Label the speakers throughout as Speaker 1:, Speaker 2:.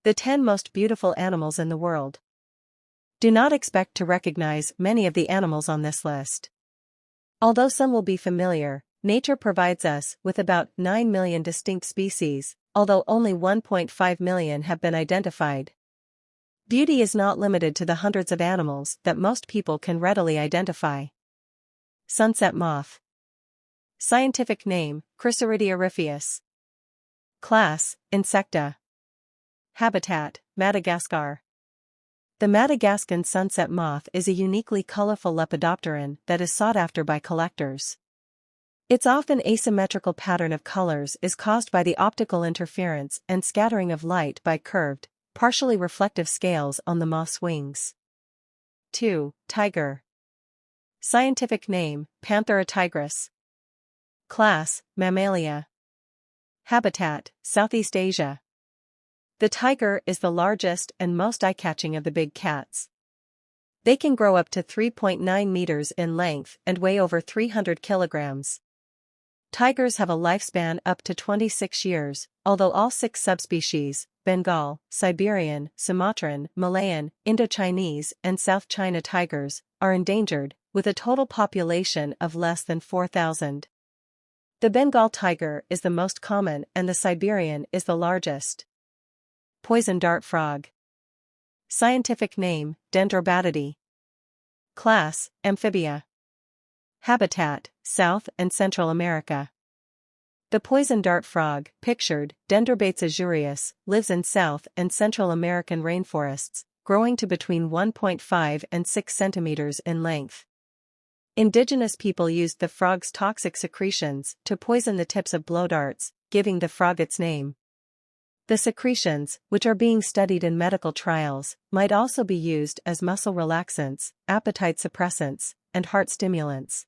Speaker 1: The 10 most beautiful animals in the world. Do not expect to recognize many of the animals on this list. Although some will be familiar, nature provides us with about 9 million distinct species, although only 1.5 million have been identified. Beauty is not limited to the hundreds of animals that most people can readily identify. Sunset moth. Scientific name, Chrysaridia rufeus. Class, Insecta. Habitat, Madagascar. The Madagascan sunset moth is a uniquely colorful lepidopteran that is sought after by collectors. Its often asymmetrical pattern of colors is caused by the optical interference and scattering of light by curved, partially reflective scales on the moth's wings. 2. Tiger. Scientific name, Panthera tigris. Class, Mammalia. Habitat, Southeast Asia. The tiger is the largest and most eye-catching of the big cats. They can grow up to 3.9 meters in length and weigh over 300 kilograms. Tigers have a lifespan up to 26 years, although all 6 subspecies, Bengal, Siberian, Sumatran, Malayan, Indochinese, and South China tigers, are endangered, with a total population of less than 4,000. The Bengal tiger is the most common and the Siberian is the largest. Poison dart frog. Scientific name, Dendrobatidae. Class, Amphibia. Habitat, South and Central America. The poison dart frog, pictured, Dendrobates azureus, lives in South and Central American rainforests, growing to between 1.5 and 6 centimeters in length. Indigenous people used the frog's toxic secretions to poison the tips of blow darts, giving the frog its name. The secretions, which are being studied in medical trials, might also be used as muscle relaxants, appetite suppressants, and heart stimulants.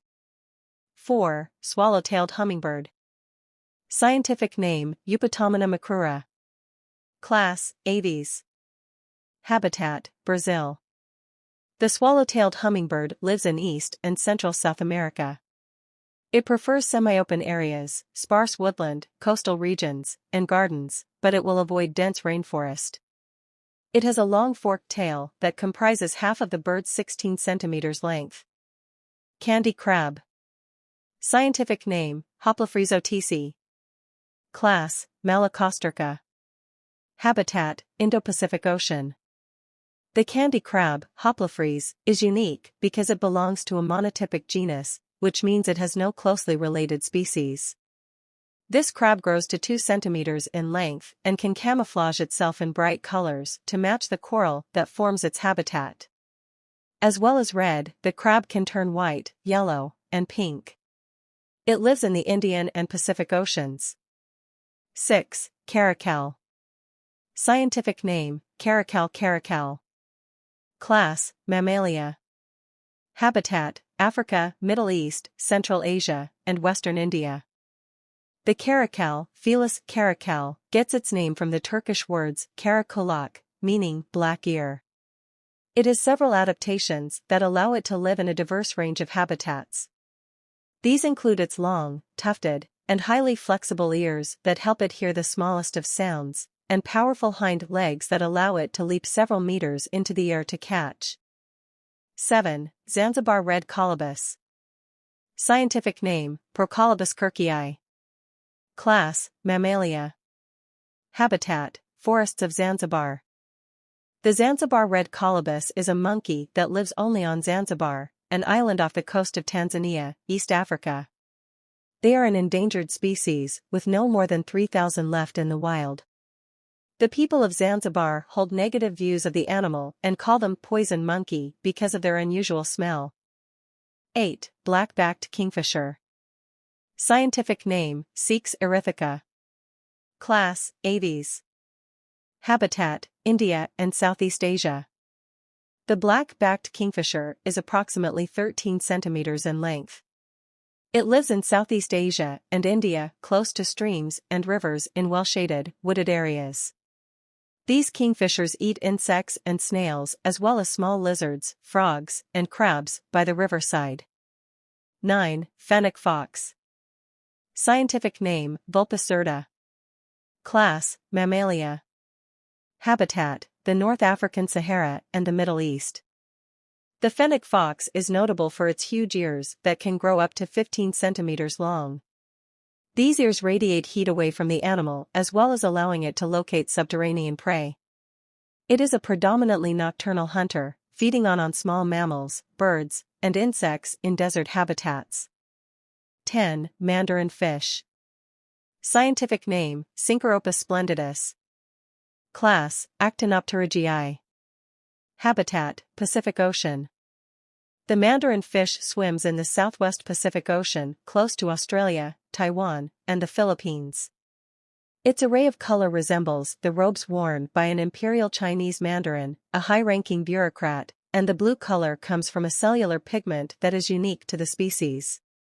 Speaker 1: 4. Swallowtailed hummingbird. Scientific name, Eupetomena macrura. Class, Aves. Habitat, Brazil. The swallow-tailed hummingbird lives in East and Central South America. It prefers semi-open areas, sparse woodland, coastal regions, and gardens, but it will avoid dense rainforest. It has a long forked tail that comprises half of the bird's 16 centimeters length. Candy crab. Scientific name, Hoplophrysotisi. Class, Malacosterca. Habitat, Indo-Pacific Ocean. The candy crab, Hoplophrys, is unique because it belongs to a monotypic genus, which means it has no closely related species. This crab grows to 2 centimeters in length and can camouflage itself in bright colors to match the coral that forms its habitat. As well as red, the crab can turn white, yellow, and pink. It lives in the Indian and Pacific Oceans. 6. Caracal. Scientific name, Caracal. Class, Mammalia. Habitat, Africa, Middle East, Central Asia, and Western India. The caracal, Felis caracal, gets its name from the Turkish words karakolak, meaning black ear. It has several adaptations that allow it to live in a diverse range of habitats. These include its long, tufted, and highly flexible ears that help it hear the smallest of sounds, and powerful hind legs that allow it to leap several meters into the air to catch. 7. Zanzibar Red Calibus. Scientific name, Procalibus kirkii. Class, Mammalia. Habitat, forests of Zanzibar. The Zanzibar Red Calibus is a monkey that lives only on Zanzibar, an island off the coast of Tanzania, East Africa. They are an endangered species, with no more than 3,000 left in the wild. The people of Zanzibar hold negative views of the animal and call them poison monkey because of their unusual smell. 8. Blackbacked Kingfisher. Scientific name, Ceix erythica. Class, Aves. Habitat, India and Southeast Asia. The black-backed kingfisher is approximately 13 centimeters in length. It lives in Southeast Asia and India, close to streams and rivers in well-shaded, wooded areas. These kingfishers eat insects and snails as well as small lizards, frogs, and crabs by the riverside. 9. Fennec Fox. Scientific name, Vulpes urta. Class, Mammalia. Habitat: the North African Sahara and the Middle East. The Fennec Fox is notable for its huge ears that can grow up to 15 centimeters long. These ears radiate heat away from the animal as well as allowing it to locate subterranean prey. It is a predominantly nocturnal hunter, feeding on small mammals, birds, and insects in desert habitats. 10. Mandarin Fish. Scientific name, Syncheropus splendidus. Class, Actinopterygii. Habitat, Pacific Ocean. The mandarin fish swims in the southwest Pacific Ocean, close to Australia, Taiwan, and the Philippines. Its array of color resembles the robes worn by an imperial Chinese mandarin, a high-ranking bureaucrat, and the blue color comes from a cellular pigment that is unique to the species.